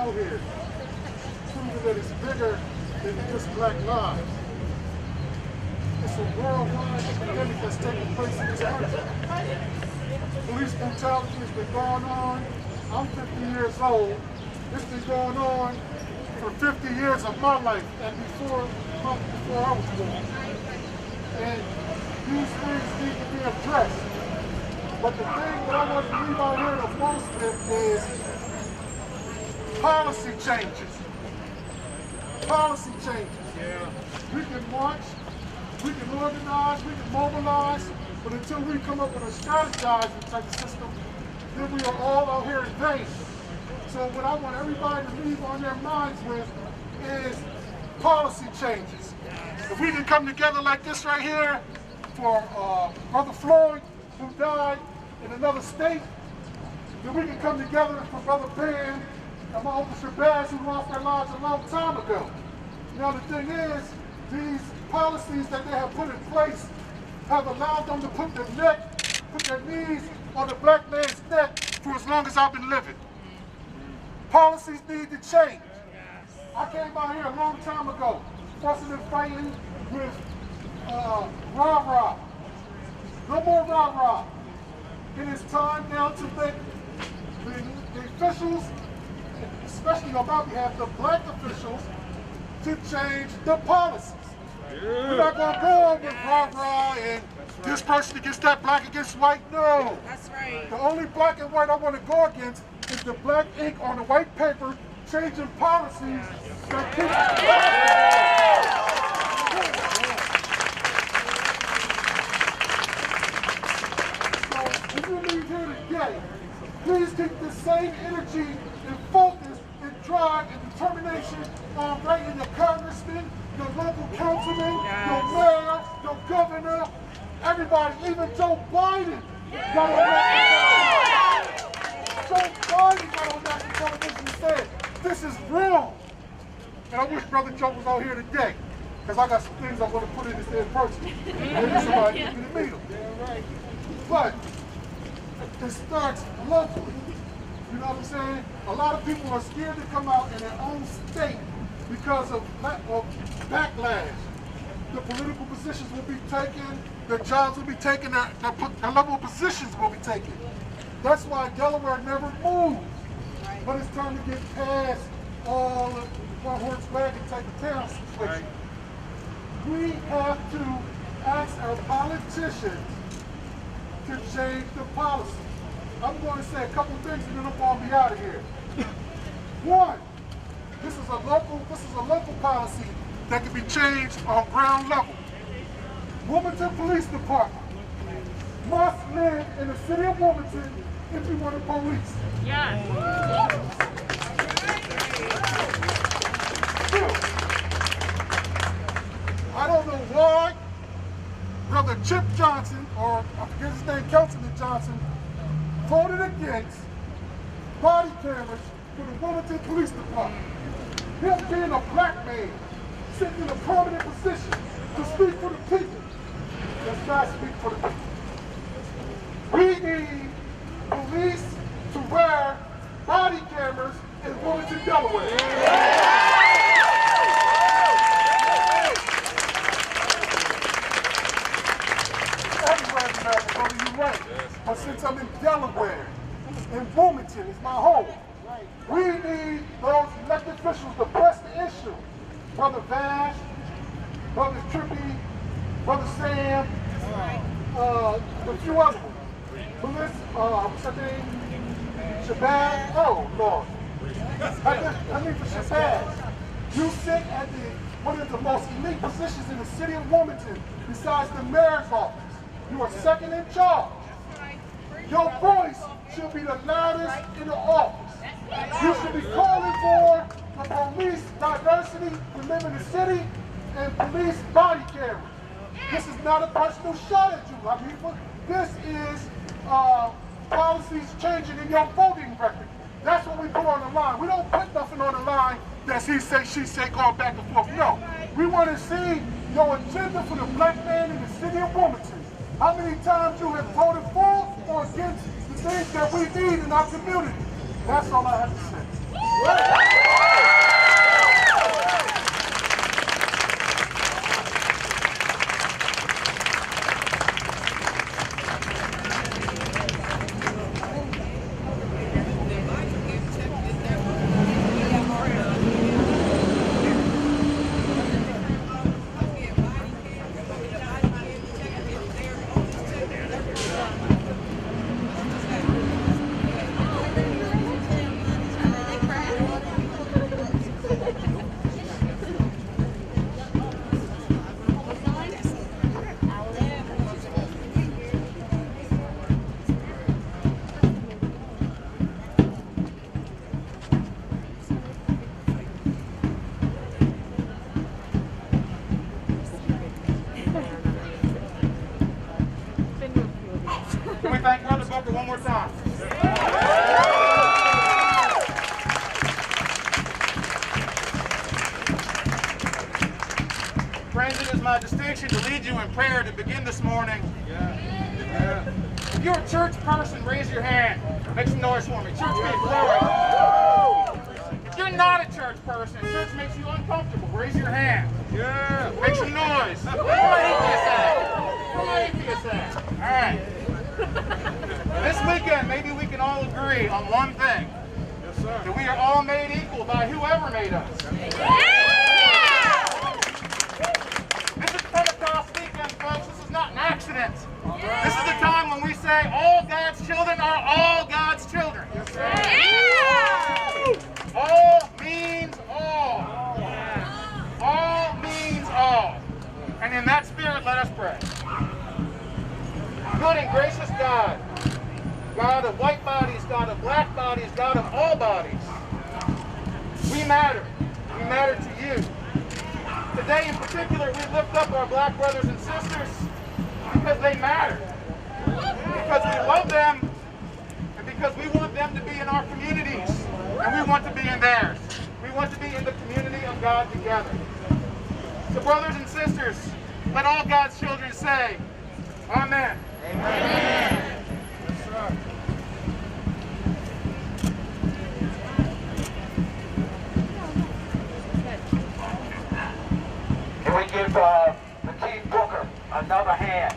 out here proving that it's bigger than just black lives. It's a worldwide epidemic that's taking place in this country. Police brutality has been going on. I'm 50 years old. It's been going on for 50 years of my life and before I was born. And these things need to be addressed. But the thing that I want to leave out here the most with is policy changes. Policy changes. Yeah. We can march, we can organize, we can mobilize, but until we come up with a strategizing type of system, then we are all out here in vain. So what I want everybody to leave on their minds with is policy changes. If we can come together like this right here for Brother Floyd, who died in another state, then we can come together for Brother Ben and my Uncle Shabazz, who lost their lives a long time ago. Now the thing is, these policies that they have put in place have allowed them to put their knees on the black man's neck for as long as I've been living. Policies need to change. I came out here a long time ago, fussing and fighting with rah-rah. No more rah-rah. It is time now to make the officials, especially on my behalf, the black officials, to change the policies. We're not going to go with rah-rah and this person against that, black against white. No. That's right. The only black and white I want to go against is the black ink on the white paper, changing policies that So when you leave here today, please keep the same energy and focus and drive and determination on writing your congressman, your local councilman, your mayor, your governor, everybody, even Joe Biden got on national television. Joe Biden got on national television and said, this is wrong. And I wish Brother Joe was out here today, because I got some things I want to put in his head personally. Maybe somebody can meet him. But it starts locally. You know what I'm saying? A lot of people are scared to come out in their own state because of backlash. The political positions will be taken, the jobs will be taken, the level of positions will be taken. That's why Delaware never moved. But it's time to get past all of the horse wagon type of town situation. We have to ask our politicians to change the policy. I'm going to say a couple things and then I'm going to be out of here. One, this is a local policy that can be changed on ground level. Wilmington Police Department must live in the city of Wilmington if you want to police. Yes. I don't know why Brother Chip Johnson, or I forget his name, Councilman Johnson, voted against body cameras for the Wilmington Police Department. Him being a black man, sitting in a prominent position to speak for the people, does not speak for the people. We need police to wear body cameras in Wilmington, Delaware. Everywhere in America, brother, you're right. But since I'm in Delaware, and Wilmington is my home, we need those elected officials to press the issue. Brother Vash, Brother Trippy, Brother Sam, a few others. What's her name? Shabazz? Oh, Lord. I mean for Shabazz. You sit at one of the most elite positions in the city of Wilmington besides the mayor's office. You are second in charge. Your voice should be the loudest in the office. You should be calling for the police diversity to live in the city and police body cameras. This is not a personal shot at you, my people. This is policies changing in your voting record. That's what we put on the line. We don't put nothing on the line that's he say, she say, going back and forth. No. We want to see your agenda for the black man in the city of Wilmington. How many times you have voted for or against the things that we need in our community. That's all I have to say. Friends, it is my distinction to lead you in prayer to begin this morning. If you're a church person, raise your hand. Make some noise for me. Church people, if you're not a church person, church makes you uncomfortable, raise your hand. Make some noise. Where my atheists at? All right. This weekend, maybe we can all agree on one thing. Yes, sir. That we are all made equal by whoever made us. This is Pentecost weekend, folks. This is not an accident. This is the time when we say all God's children are all God's children. Yes, sir. All means all. All means all. And in that spirit, let us pray. Good and gracious God, God of white bodies, God of black bodies, God of all bodies, we matter. We matter to you. Today in particular, we lift up our black brothers and sisters because they matter. Because we love them and because we want them to be in our communities and we want to be in theirs. We want to be in the community of God together. So brothers and sisters, let all God's children say, Amen. Amen. Yes, sir. Can we give McKee Booker another hand?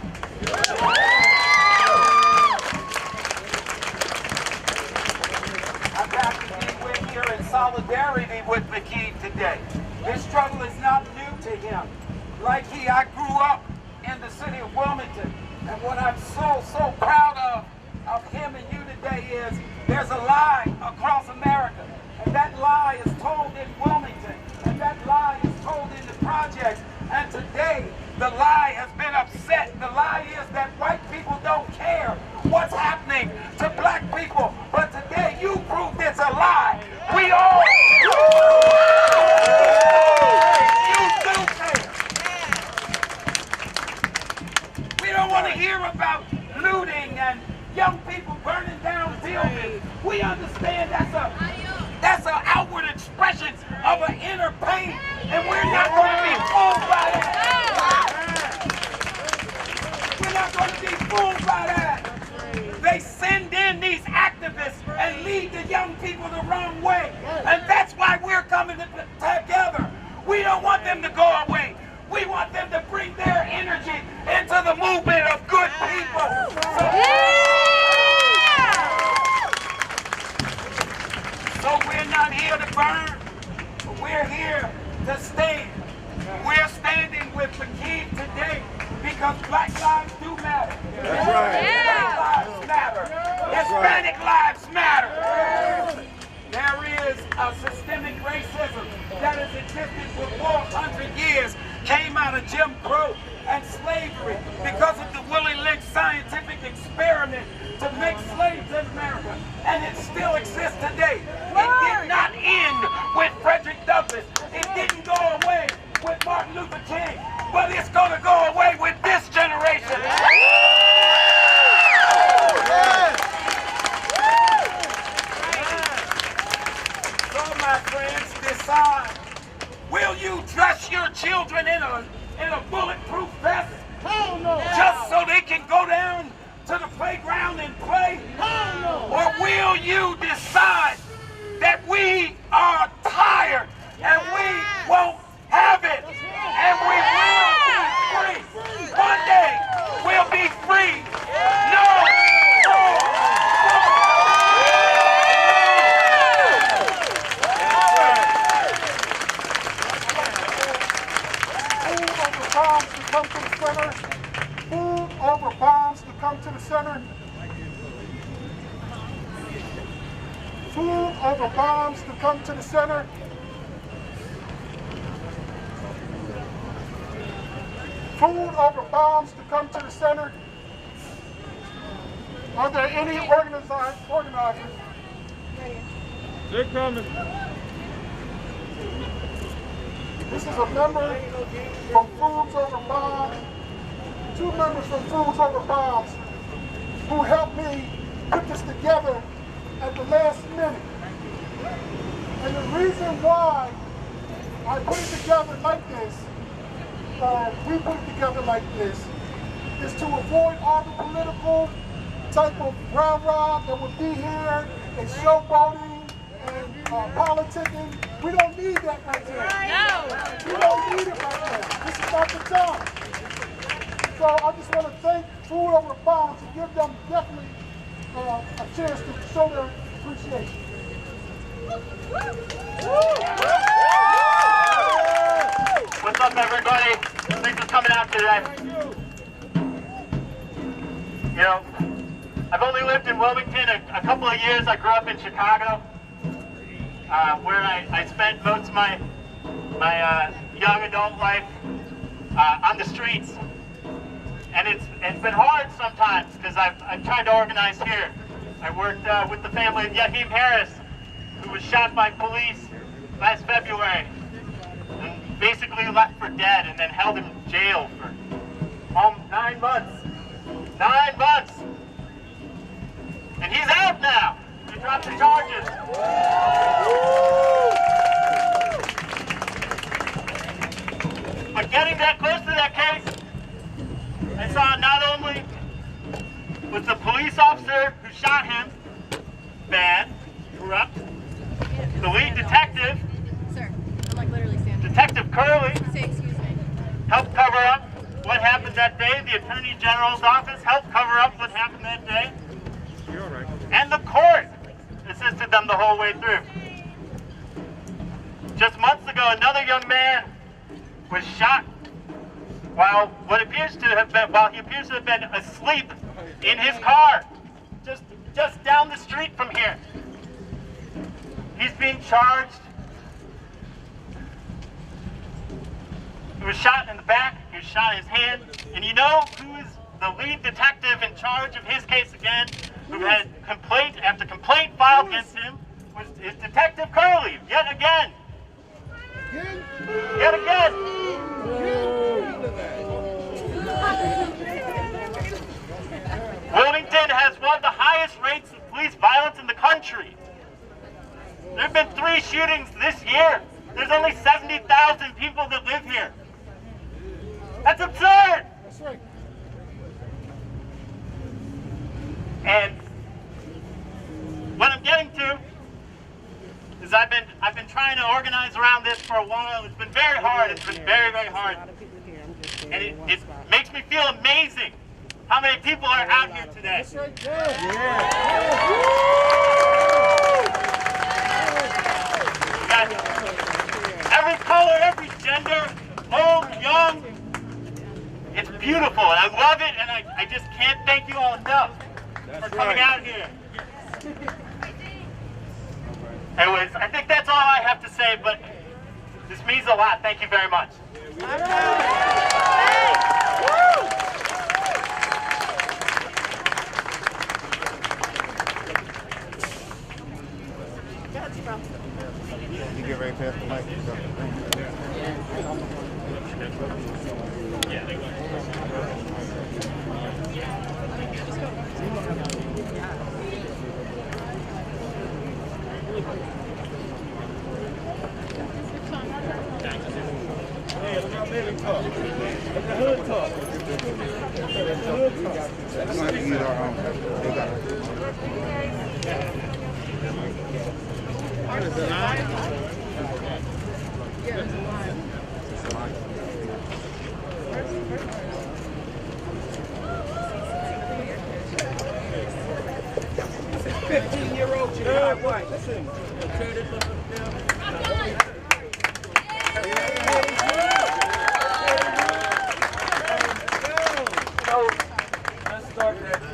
I'm happy to be with here in solidarity with McKee today. This struggle is not new to him. Like I grew up in the city of Wilmington, and what I'm so proud of him and you today is there's a lie across America, and that lie is told in Wilmington, and that lie is told in the projects, and today the lie has been upset. The lie is that white people don't care what's happening to black people, but today you proved it's a lie. We all you do care. We don't want to hear about looting and young people burning down buildings. We understand that's an outward expression of an inner pain, and we're not going to be fooled by that. We're not going to be fooled by that. They send in these activists and lead the young people the wrong way, and that's why we're coming together. We don't want them to go away. We want them to bring their energy into the movement of good people. So we're not here to burn, but we're here to stand. We're standing with McKee today because black lives do matter. That's right. White lives matter. Hispanic lives matter. There is a systemic racism that has existed for 400 years, came out of Jim Crow and slavery because of the Willie Lynch scientific experiment to make slaves in America, and it still exists today. It did not end with Frederick Douglass. It didn't go away with Martin Luther King, but it's going to go away with this generation. So my friends, decide, will you dress your children in a bulletproof vest? Hell no. Just so they can go down to the playground and play? Hell no. Or will you decide that we are tired and we won't have it and we will be free? One day we'll be free. No. Come to the center. Food over bombs to come to the center. Food over bombs to come to the center. Food over bombs to come to the center. Are there any organizers? They're coming. This is a member from Foods Over Bombs, 2 members from Foods Over Bombs who helped me put this together at the last minute. And the reason why I put it together like this, we put it together like this is to avoid all the political type of rah-rah that would be here and showboating and politicking. We don't need that right here. No. We don't need it right now. This is not the time. So I just want to thank Food Over Bombs and give them definitely a chance to show their appreciation. What's up, everybody? Thanks for coming out today. You know, I've only lived in Wilmington a couple of years. I grew up in Chicago, where I spent most of my young adult life on the streets. And it's been hard sometimes because I've tried to organize here. I worked with the family of Yaheem Harris, who was shot by police last February and basically left for dead and then held in jail for 9 months. 9 months! And he's out now! They dropped the charges. But getting that close to that case, I saw not only was the police officer who shot him bad, corrupt, the lead detective, Sir, I'm like literally standing. Detective Curley, Say excuse me. helped cover up what happened that day. The Attorney General's office helped cover up what happened that day. And the court assisted them the whole way through. Just months ago, another young man was shot while he appears to have been asleep in his car, just down the street from here. He's being charged. He was shot in the back, he was shot in his hand, and you know who is the lead detective in charge of his case again, who had complaint after complaint filed against him, is Detective Curley, yet again. Yet again. Wilmington has one of the highest rates of police violence in the country. There have been 3 shootings this year. There's only 70,000 people that live here. That's absurd! That's right. And what I'm getting to is I've been trying to organize around this for a while. It's been very hard. It's been very, very hard. And it makes me feel amazing how many people are out here today. That's right. We got every color, every gender, old, young. It's beautiful, and I love it, and I just can't thank you all enough for coming out here. Anyways, I think that's all I have to say, but this means a lot. Thank you very much. You get ready to pass the mic.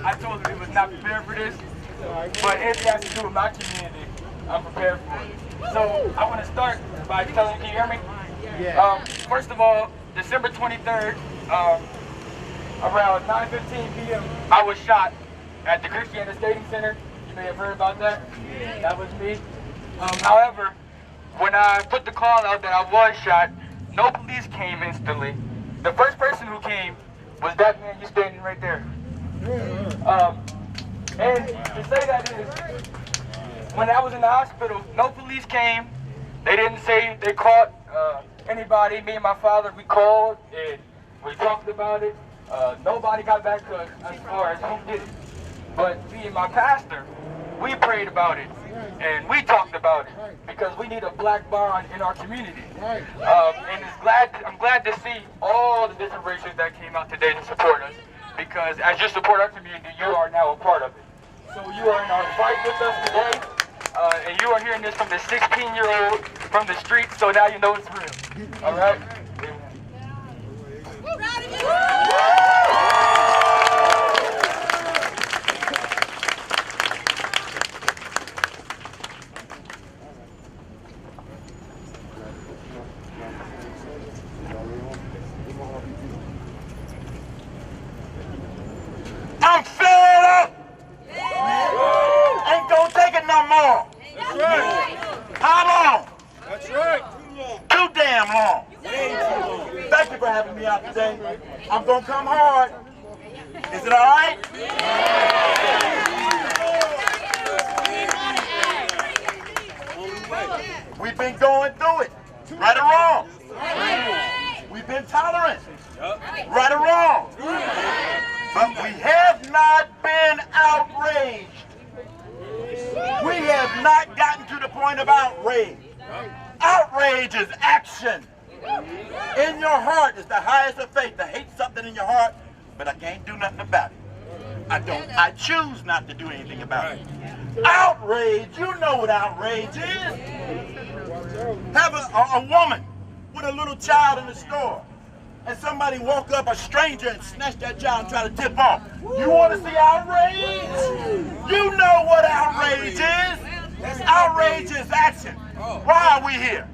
I told them it was not prepared for this, but anything has to do with my community, I'm prepared for it. So I want to start by telling you, can you hear me? Yeah. First of all, December 23rd, around 9:15 p.m., I was shot at the Christiana Skating Center. You may have heard about that. That was me. However, when I put the call out that I was shot, no police came instantly. The first person who came was that man you're standing right there. And to say that is, when I was in the hospital, no police came. They didn't say they caught anybody. Me and my father, we called and we talked about it. Nobody got back to us as far as who did it. But me and my pastor, we prayed about it and we talked about it because we need a black bond in our community. And I'm glad to see all the different races that came out today to support us, because as you support our community, you are now a part of it. So you are in our fight with us today, and you are hearing this from the 16-year-old from the streets, so now you know it's real. All right? I'm fed up. Ain't gonna take it no more. That's right. How long? That's right. Too damn long. Thank you for having me out today. I'm gonna come hard. Is it all right? We've been going through it, right or wrong. We've been tolerant, right or wrong. But we have not been outraged. We have not gotten to the point of outrage. Outrage is action. In your heart is the highest of faith. To hate something in your heart, but I can't do nothing about it. I choose not to do anything about it. Outrage, you know what outrage is. Have a woman with a little child in the store, and somebody walk up, a stranger, and snatch that child and try to tip off. You want to see outrage? You know what outrage is. Outrage is action. Why are we here?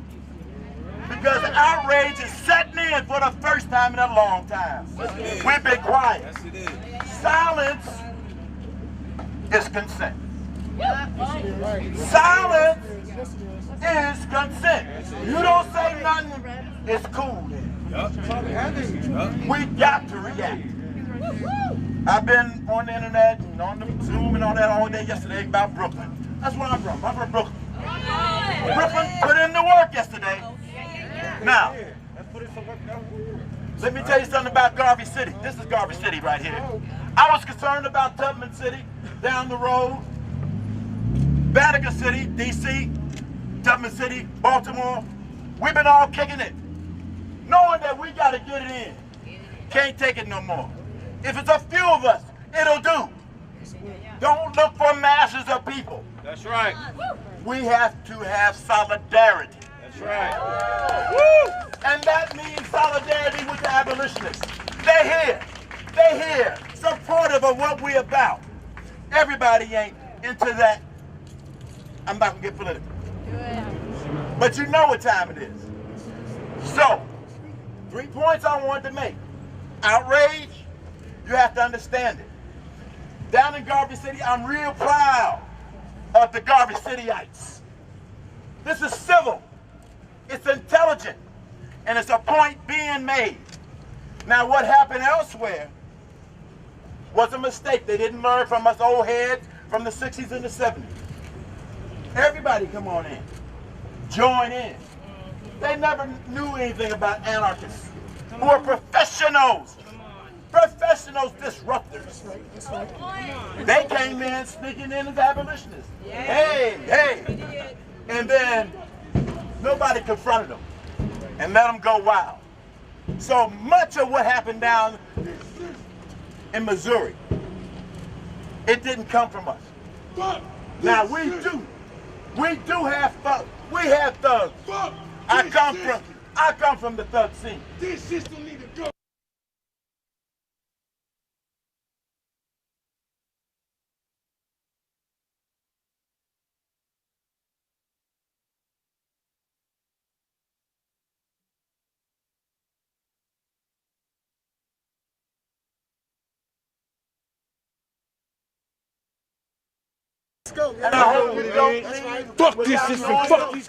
Because outrage is setting in for the first time in a long time. We've been quiet. Silence is consent. Silence is consent. You don't say nothing, it's cool then. We got to react. I've been on the internet and on the Zoom and all that all day yesterday about Brooklyn. That's where I'm from. I'm from Brooklyn. Brooklyn put in the work yesterday. Now, let me tell you something about Garvey City. This is Garvey City right here. I was concerned about Tubman City, down the road, Banneker City, D.C., Tubman City, Baltimore. We've been all kicking it, knowing that we got to get it in. Can't take it no more. If it's a few of us, it'll do. Don't look for masses of people. That's right. We have to have solidarity. That's right. And that means solidarity with the abolitionists. They're here. They're here, supportive of what we're about. Everybody ain't into that. I'm not going to get political. But you know what time it is. So, 3 points I wanted to make. Outrage, you have to understand it. Down in Garvey City, I'm real proud of the Garvey Cityites. This is civil. It's intelligent. And it's a point being made. Now, what happened elsewhere was a mistake. They didn't learn from us old heads from the 60s and the 70s. Everybody come on in. Join in. They never knew anything about anarchists who are professionals. Professionals, disruptors. They came in sneaking in as abolitionists. Hey, hey. And then nobody confronted them and let them go wild. So much of what happened down in Missouri, it didn't come from us. Now we do have thugs. We have thugs. I come from the thug scene. This system need to go. And I hope you don't leave. Fuck this system. Fuck these.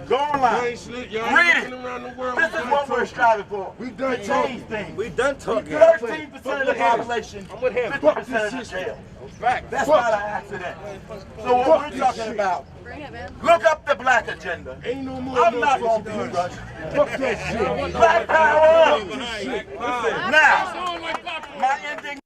Go online. Read it. This is what we're striving for. We done Change talking. things. We done talking. 13% of the population, 50% in jail. That's not an accident. So what we're talking about, Bring it, man. look up the black agenda. Ain't no more. I'm not going to be rushed. Fuck that shit. Black power! Shit. Now, my ending.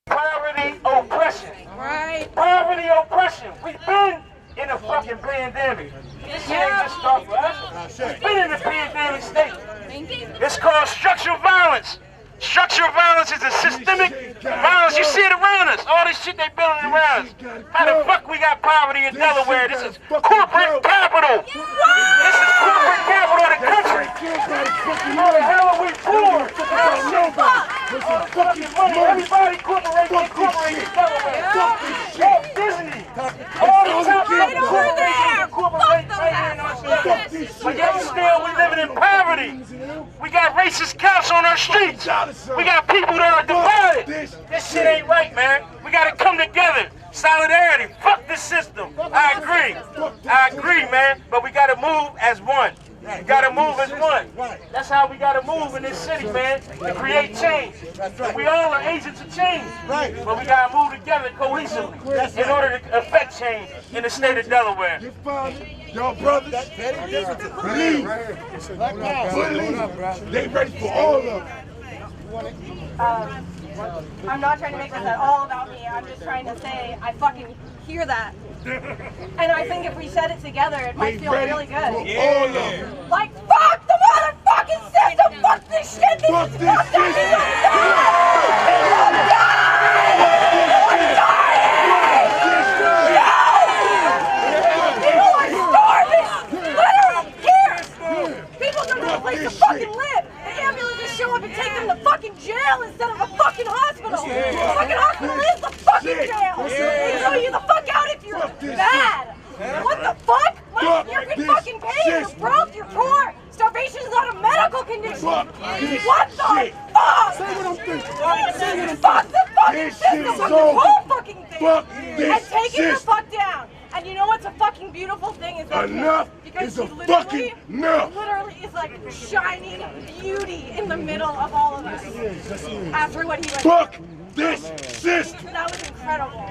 Poverty, oppression. Right. Poverty, oppression. We've been in a fucking pandemic. This shit ain't just start for us. We've been in a pandemic state. Thank you. It's called structural violence. Structural violence is a systemic violence. You see it around us. All this shit they building around us. How the fuck we got poverty in Delaware? This is corporate capital. This is corporate capital of the country. How the hell are we poor? Fucking money. Everybody incorporated in Delaware. Disney. All the top corporations incorporate right here in our state. But yet still we living in poverty. We got racist cops on our streets. We got people that are divided. This shit ain't right, man. We gotta come together. Solidarity. Fuck this system. I agree, man. But we gotta move as one. We gotta move as one. That's how we gotta move in this city, man. To create change. And we all are agents of change. But we gotta move together cohesively in order to affect change in the state of Delaware. Y'all brothers, believe. They ready for all of it. I'm not trying to make this at all about me. I'm just trying to say I fucking hear that. And I think if we said it together, it might feel really good. All of it. Like, fuck the motherfucking system! Fuck this shit! This Fuck is this fucked up! shit. People die! People are starving! Literally here! People don't have a place to fucking live! The ambulances show up and take them to fucking jail instead of a fucking hospital! The fucking hospital is the fucking jail! They throw you the fuck out if you're bad! What the fuck? You can fucking pay, you're broke, you're poor! Starvation is not a medical condition! What the fuck? Say what I'm thinking. Fuck the fucking system! Fuck the whole fucking thing! Fuck And this take it the system. fuck down! And you know what's a fucking beautiful thing is that Enough because is a he fucking enough. literally is like shining beauty in the middle of all of us. After what he went Fuck through. this system. That was incredible.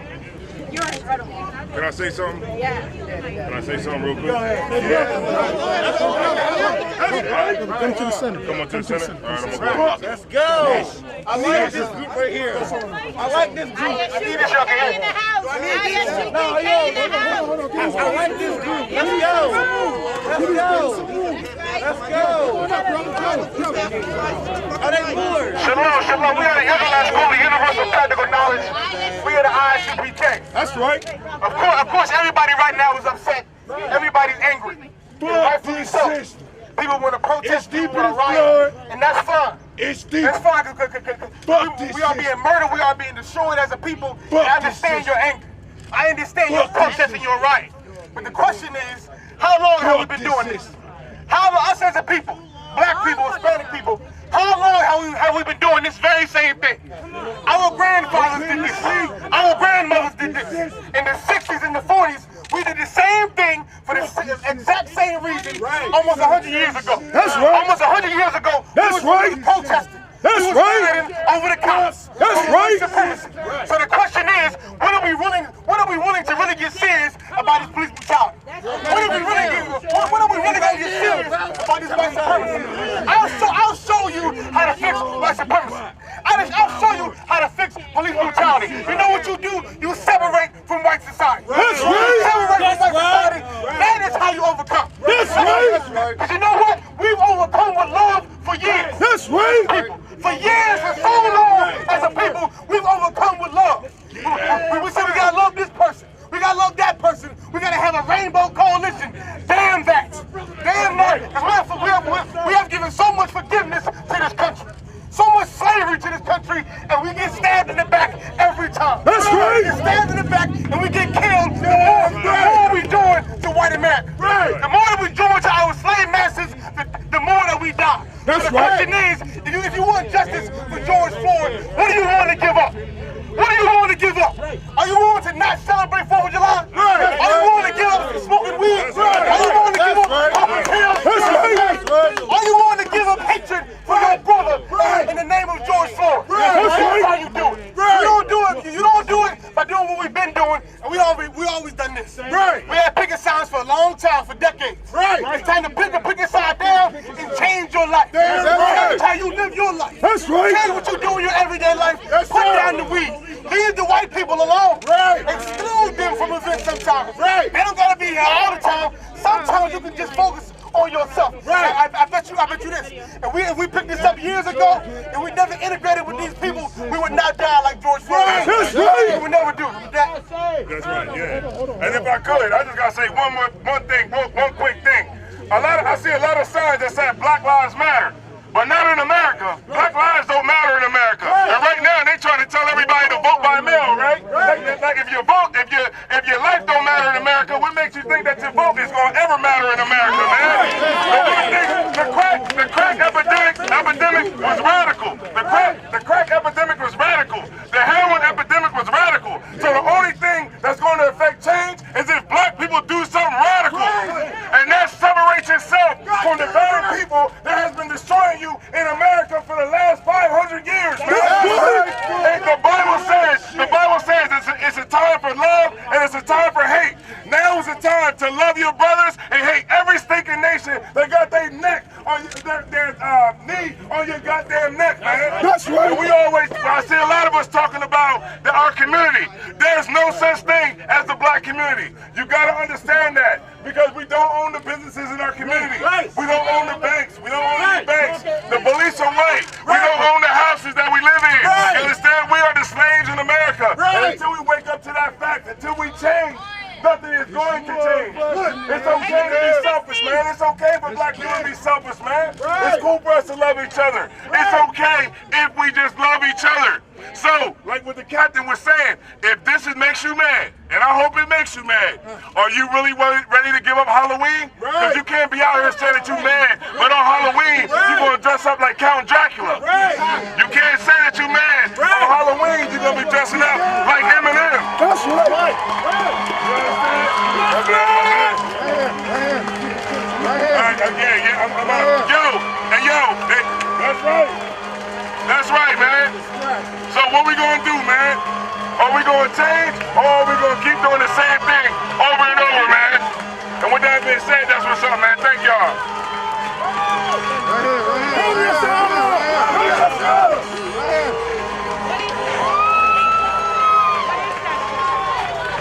You're incredible. Can I say something? Yeah. Can I say something real quick? Come to the center. Come on to the center. All right, I'm gonna go. Let's go. I like this group right here. I like this group. I need this, y'all can hear me. I like this group. Let's go. Let's go. Let's go. Are they bored? Shalom, shalom. We are the Israelite School of Universal Practical Knowledge. We are the ICPK. That's right. Of course, everybody right now is upset. Everybody's angry. Fuck this system. People want to protest, It's deep people want in to his riot, blood. and that's fine. It's deep. That's fine, Fuck this we are shit. being murdered, we are being destroyed as a people. Fuck And I this understand shit. your anger. I understand your Fuck this protest and your riot. But the question is, how long have we been doing this? How long, us as a people, black people, Hispanic people, how long have we been doing this very same thing? Our grandfathers did this. Our grandmothers did this. In the 60s and the 40s, we did the same thing for the exact same reason almost 100 years ago. That's right. Almost 100 years ago, That's we was right. protesting. That's we was right. rioting over the cops. That's over right. white supremacy. So the question is, when are we willing to really get serious about this police brutality? When are we really going to get serious about this white supremacy? I'll show you how to fix white supremacy. I'll show you how to fix police brutality. You know what you do? You separate from white society. That's You right. separate from white society. That is how you overcome. That's right. white America. Right. The more that we join to our slave masters, the more that we die. That's so the question is, if you want justice for George Floyd, what do you want to give up? What do you want to give up? Are you willing to not celebrate 4th of July? Right. Are you willing to give up smoking weed? Right. Are you willing to give up popping pills? Are you willing to give up hatred for your brother in the name of George Floyd? That's how you do it. You don't do it by doing what we've been doing, and we always done this. Right. We had picket signs for a long time, for decades. Right. It's time to put the picket sign down and change your life. That's how you live your life. That's right. Change what you do in your everyday life. Put down the weed. Leave the white people alone. Right. Exclude them from events sometimes. Right. They don't gotta be here all the time. Sometimes you can just focus on yourself. Right. I bet you this. If we picked this up years ago and we never integrated with these people, we would not die like George Floyd. That's right. We would never do. That's right, yeah. And if I could, I just gotta say one quick thing. I see a lot of signs that say Black Lives Matter. But not in America. Black lives don't matter in America. And right now they trying to tell everybody to vote by mail, right? Like if you vote, if your life don't matter in America, what makes you think that your vote is gonna ever matter in America, man? The crack epidemic was radical. The crack epidemic was radical. The heroin epidemic was radical. So the only thing that's gonna affect change is if black people do something radical. And that separates itself from the very people that has been destroying you in America for the last 500 years, man. And the Bible says it's a time for love and it's a time for hate. Now is the time to love your brothers and hate every stinking nation that got their neck on their knee on your goddamn neck, man. That's right. And I see a lot of us talking about our community. There's no such thing as the black community. You gotta understand that because we don't own the businesses in our community. We don't own the banks. We don't own any banks. The police are white. We don't own the houses that we live in. You understand? We are the slaves in America. And until we wake up to that fact, until we change, nothing is going to change. It's okay to be selfish, man. It's okay for black people to be selfish, man. It's cool for us to love each other. It's okay if we just love each other. So, like what the captain was saying, if this makes you mad, and I hope it makes you mad, are you really ready to give up Halloween? Because you can't be out here saying that you're mad, but on Halloween, you're going to dress up like Count Dracula. You can't say that you're mad. On Halloween, you're going to be dressing up like Eminem. That's right. That's right. That's right, man. So what we gonna do, man? Are we gonna change, or are we gonna keep doing the same thing over and over, man? And with that being said, that's what's up, man. Thank y'all.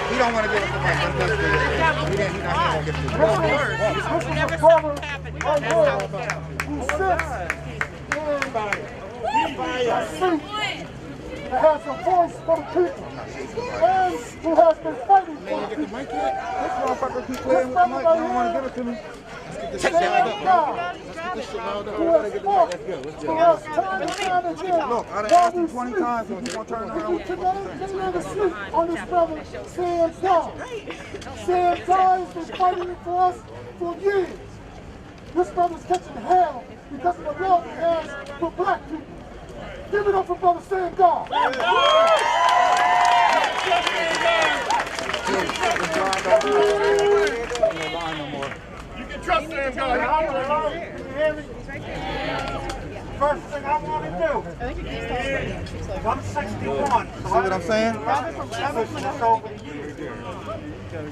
He don't want to get it from us. He's not going to get it. Who has a voice for the people, and who has been fighting for the people. This motherfucker keep playing with the mic. Don't want to give it to me. Let's get this shit loud up. Let's get this shit loud up. Let's go. Look, I done asked him 20 times. He's going to turn around. They never sleep on this brother, Sam Dye. Sam Dye has been fighting for us for years. This brother's catching hell because of the love he has for black people. Give it up for brother Sam Dye. You can trust Sam Dye. First thing I want to do is I'm 61. See what I'm saying?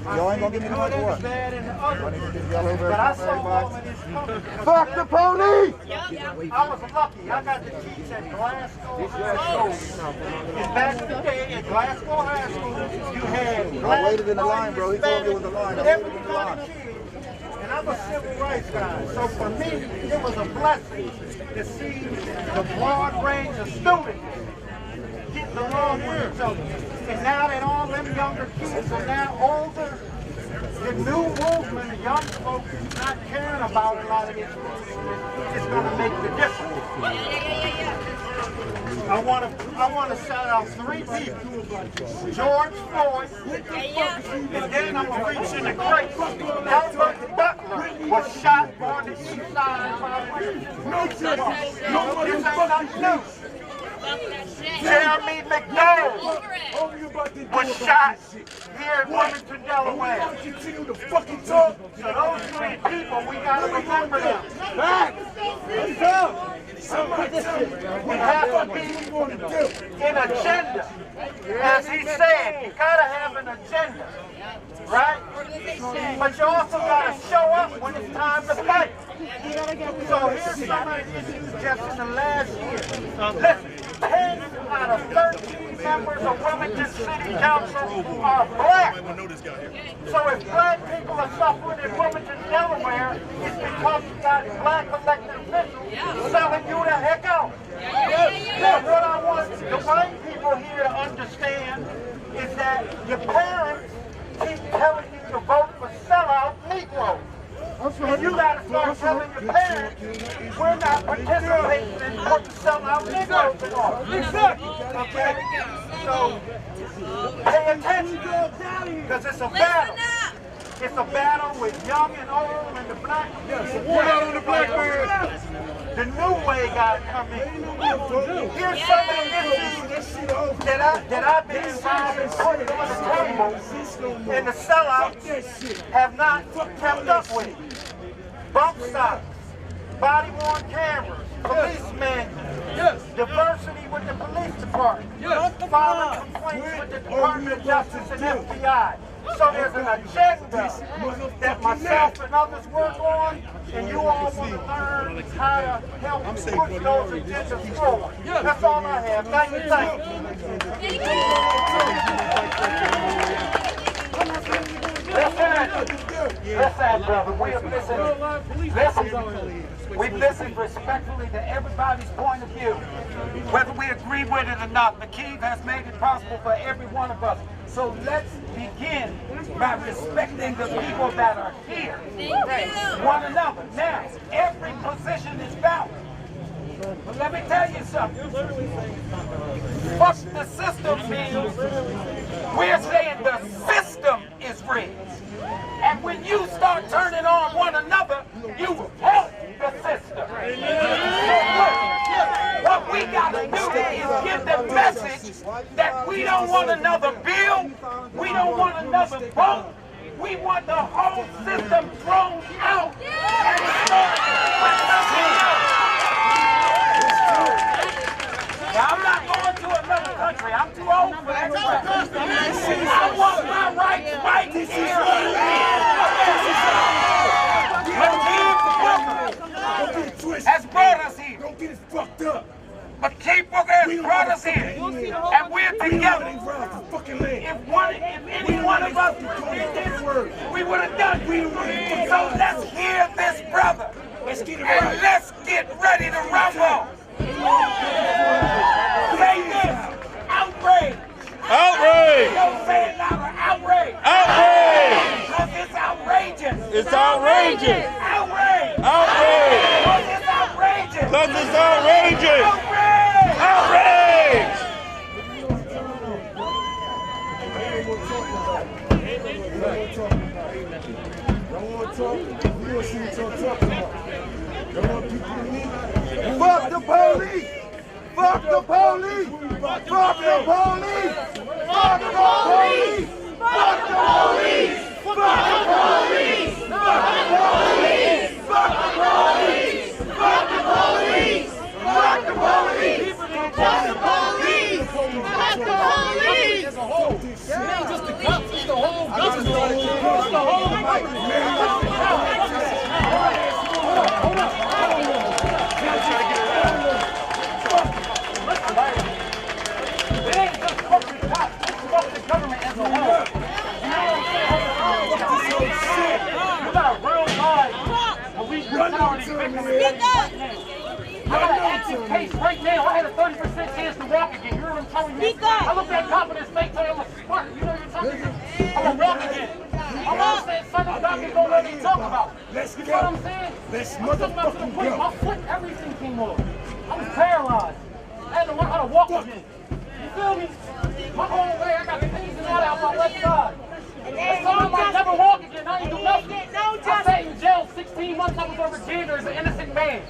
Y'all ain't gonna give me the money or what? But I saw all of this coming. Fuck the police! I was lucky. I got to teach at Glasgow High School. And back in the day at Glasgow High School, you had I waited in the line, bro. He told me it was a line. I waited in the line. And I'm a civil rights guy. So for me, it was a blessing to see the broad range of students getting along with each other. And now that all them younger kids are now older, the new movement, the young folks not caring about a lot of this is going to make the difference. I want to shout out 3 people: George Floyd, and then I'm going to reach in the crate. news. Jeremy McDonald was shot here in Wilmington, Delaware. So those 3 people, we got to remember them. We have to be in agenda. As he said, you got to have an agenda, right? But you also got to show up when it's time to fight. So here's some of the issues just in the last year. Listen, 10 out of 13 members of Wilmington City Council are black. So if black people are suffering in Wilmington, Delaware, it's because you got black elected officials selling you the heck out. Now, what I want the white people here to understand is that your parents keep telling you to vote for sellout Negroes. And you got to start telling your parents, we're not participating in putting sellout Negroes in office. Exactly. Okay? So, pay attention, because it's a battle. It's a battle with young and old and the black community. On the black man. The new way got to come in. Here's some of the issues that I've been involved in putting on the table, and the sellouts have not kept up with. Bump stocks, body-worn cameras, police manuals, diversity with the police department, filing complaints with the Department of Justice and FBI. So there's an agenda that myself and others work on, and you all want to learn how to help push those agendas forward. That's all I have. Thank you, thank you. Listen, brother, we listen respectfully to everybody's point of view. Whether we agree with it or not, McKeith has made it possible for every one of us. So let's begin by respecting the people that are here, one another. Now, every position is valid. But let me tell you something. Fuck the system means we're saying the system is rigged. And when you start turning on one another, you help the system. What we got to do is give the message that we don't want another bill, we don't want another vote, we want the whole system thrown out and start with something else. Now, I'm not going to another country. I'm too old for that crap. I want my rights right here. McKeith has brought us here. Don't get it fucked up. McKeith has brought us here. And we're together. If any one of us did this, we would have done it. So let's hear this, brother. And let's get ready to rumble. Say this, outrage. Outrage! Don't say it louder, outrage. Outrage! Because it's outrageous. It's outrageous! Outrage. Outrage! Because it's outrageous. Because it's outrageous! Outrage. Outrage! Fuck the police! Fuck the police! Fuck the police! Fuck the police! Fuck the police! Fuck the police! Fuck the police! Fuck the police! Fuck the police! Fuck the police! Fuck the police! Fuck the police! It's a whole. It's not just the cops, it's the whole government. It's the whole government. Hold on. It ain't just fuck the cops, it's fuck the government as a whole. You got a real life police brutality victim right now. I got an active case right now. I had a 30% chance to walk again. You know what I'm telling you? I looked at cop in his face, told him I'm a smart. You know what I'm telling you? I'm gonna walk again. I'm all saying something the doctor don't let me talk about. You know what I'm saying? Let's I'm talking about to the point. My foot, everything came off. I was paralyzed. I had to learn how to walk again. You feel me? My whole way, I got pains and all that on my left side. That's all I might never walk again. I ain't do nothing. I sat in jail 16 months. I was over jail as an innocent man.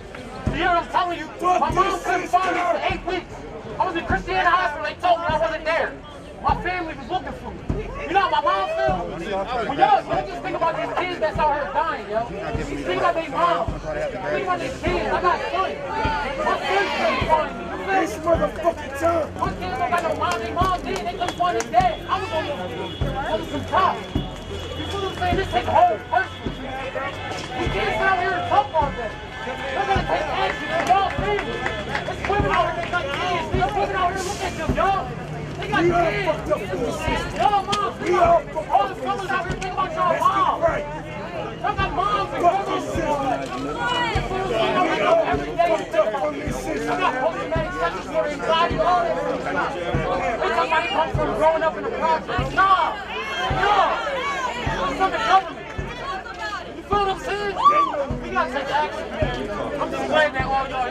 You You know what I'm telling you? My mom couldn't find me for 8 weeks. I was in Christiana Hospital. They told me I wasn't there. My family was looking for me. You know how my mom feels? Well, y'all just think about these kids that's out here dying, yo. Think about their moms. Think about these kids. I got sons. My sons couldn't find me. This motherfucking time. My kids don't got no mom. Their mom did. They couldn't find his dad. I was on some top. You feel what I'm saying? This takes a whole person. We can't sit out here and talk all day. We're going to take action for y'all families. There's women out here that got kids. These women out here, look at them, y'all. They got kids. Y'all moms, all the fellas out here think about y'all moms. Y'all got moms and brothers. Every day you think about this. I got post-traumatic statutory anxiety, all that stuff. They somebody comes from growing up in the project. Nah. I'm from the government. You feel what I'm saying? We gotta take action, man. I'm just glad that all y'all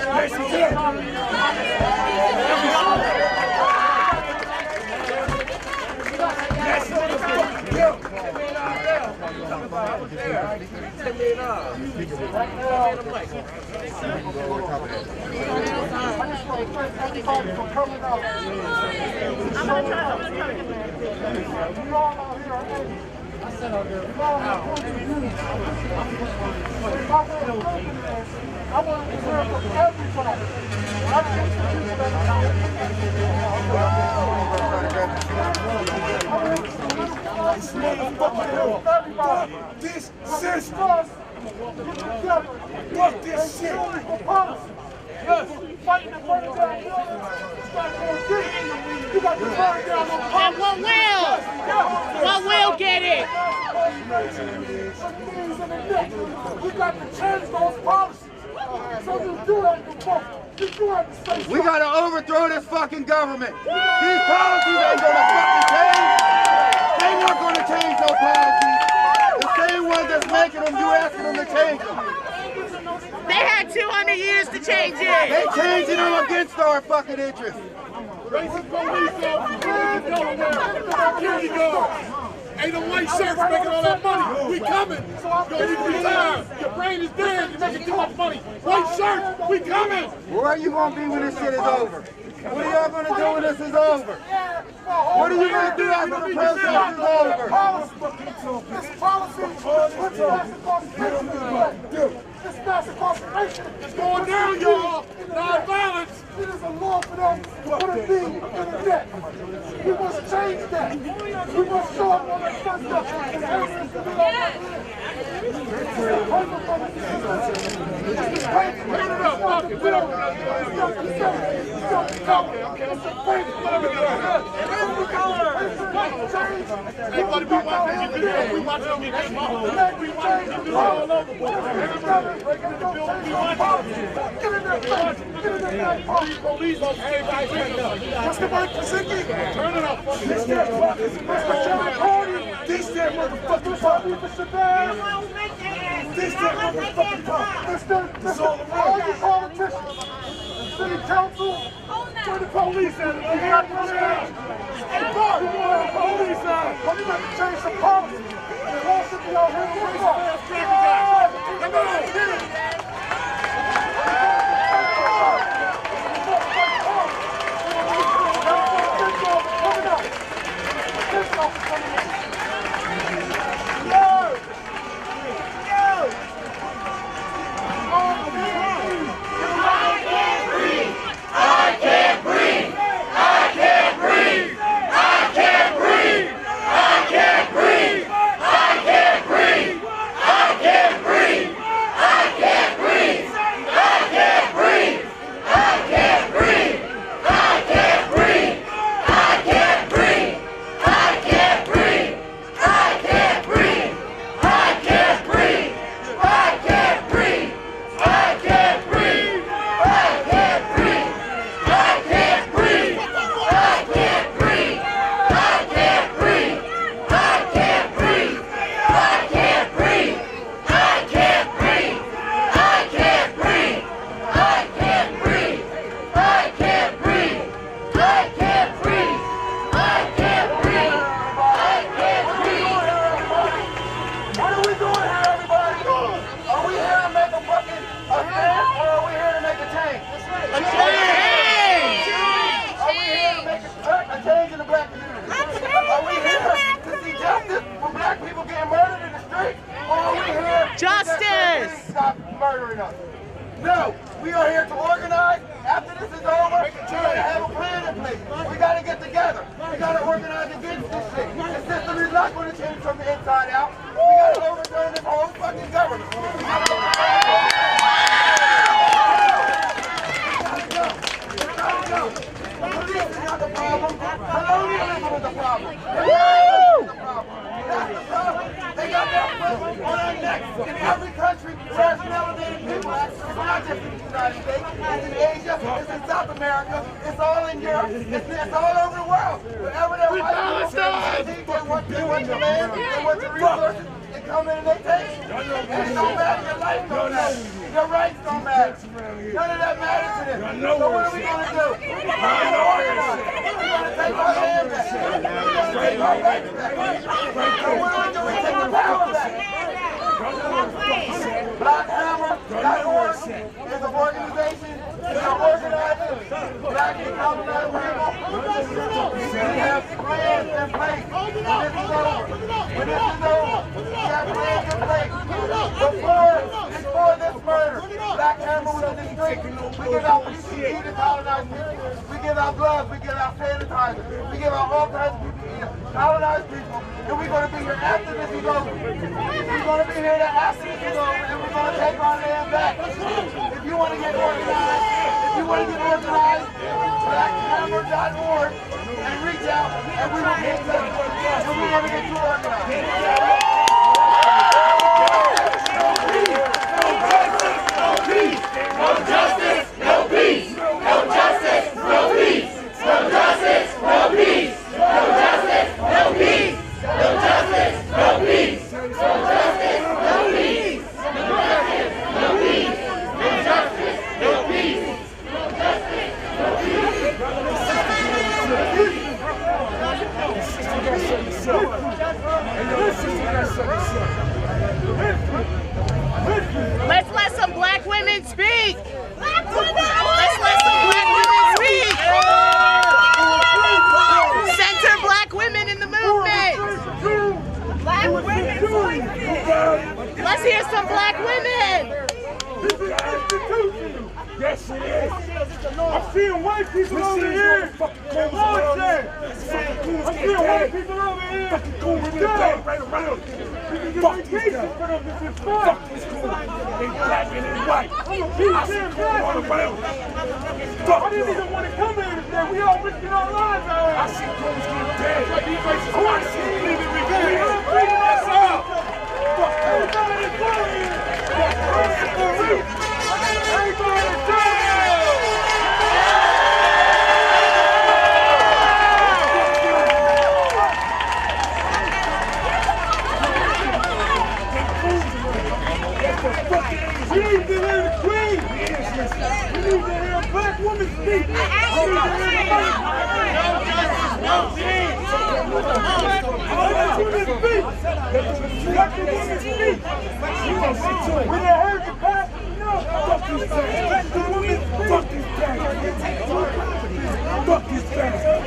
I want to hear from everybody. This system. Fuck this shit. Fighting to burn down you got to burn down the And what will get it? We got to change those policies. So you do that before. You do have to stay. We got to overthrow this fucking government. These policies ain't going to fucking change. They're not going to change no policies. The same ones that's making them, you asking them to change them. They had 200 years to change it. They changing them against our fucking interests. Racist police officers, here you go. Ain't no white shirts making all that money. We coming. You're gonna be retired. Your brain is dead. You're making too much money. White shirts, we coming. Where are you gonna be when this shit is over? What are y'all gonna do when this is over? What are you gonna do after the protest is over? This policy puts mass incarceration. This mass incarceration is going down, y'all. Non-violence. It is a law for them to put a thing in the net. We must change that. We must show up on the front step. Everybody be watching. We watching me. That's my home. We watching all over. Everybody breaking the bill. We watching. Get in there. Get in there. Police officers. Mr. Mike Pazicki. Turn it off. Mr. Jerry Carney. This that motherfucking party. Mr. Bear. This that motherfucking party. Mr. All you politicians. City council. Where the police at? You got to change. Hey, Mark, you want the police out? Well, you got to change some policy. They want to be out here to raise up. Come on, get it. I A change in the black community. Are we here to see justice for black people getting murdered in the street? Or are we here Justice! to stop murdering us? No, we are here to organize. After this is over, we're going to have a plan in place. We got to get together. We got to organize against this shit. The system is not going to change from the inside out. We got to overturn this whole fucking government. Police is not the problem. Colonialism is the problem. That's the problem. They got their foot on our necks in every country where there's melanated people. It's not just in the United States. It's in Asia. It's in South America. It's all in Europe. It's all over the world. Wherever they're white people, they want the land, they want the resources. They come in and they take it. And it don't matter. Your life don't matter. Your rights don't matter. None of that matters to them. So what are we going to do? We're going to organize. We're going to take our land back. We're going to take our rights back. So what do? We take the power back. BlackHammer.org is an organization that organizes black and colonized people. We have plans in place. When this is over, we have plans in place. Before this murder, BlackHammer was in the street. We give out PPE to colonized people. We give out gloves. We give out sanitizer. We give out all kinds of PPE to colonized people. And we're going to be here after this is over. We're going to be here after this is over, and we're going to take our land back. If you want to get organized, BlackHammer.org and reach out, and we will get you. And we're going to get you organized. No peace, no justice, no peace, no justice, no peace, no justice, no peace, no justice, no peace, no justice, no peace, no justice, no peace, no justice, no peace, no justice, no peace, no justice, no Let's let some black women speak. Let's let some black women speak. Center black women in the movement. Black women. Let's hear some black women. This is an institution. Yes, it is. I'm seeing white people over here. I'm seeing white people over here. Right around. Fuck this guy. Fuck this school. They black and they white. I see all around. I didn't even want to come here today. We all risking our lives out here. I see girls getting dead. I want to see them leaving revenge. That's all. Fuck everybody that's down here. Everybody that's down here. We need to hear the queen. We need to hear a black woman speak. We need to hear no justice, no peace. Black women speak. Black women speak. When they heard the past, no. Fuck this bastard. Fuck this bastard. Fuck this bastard.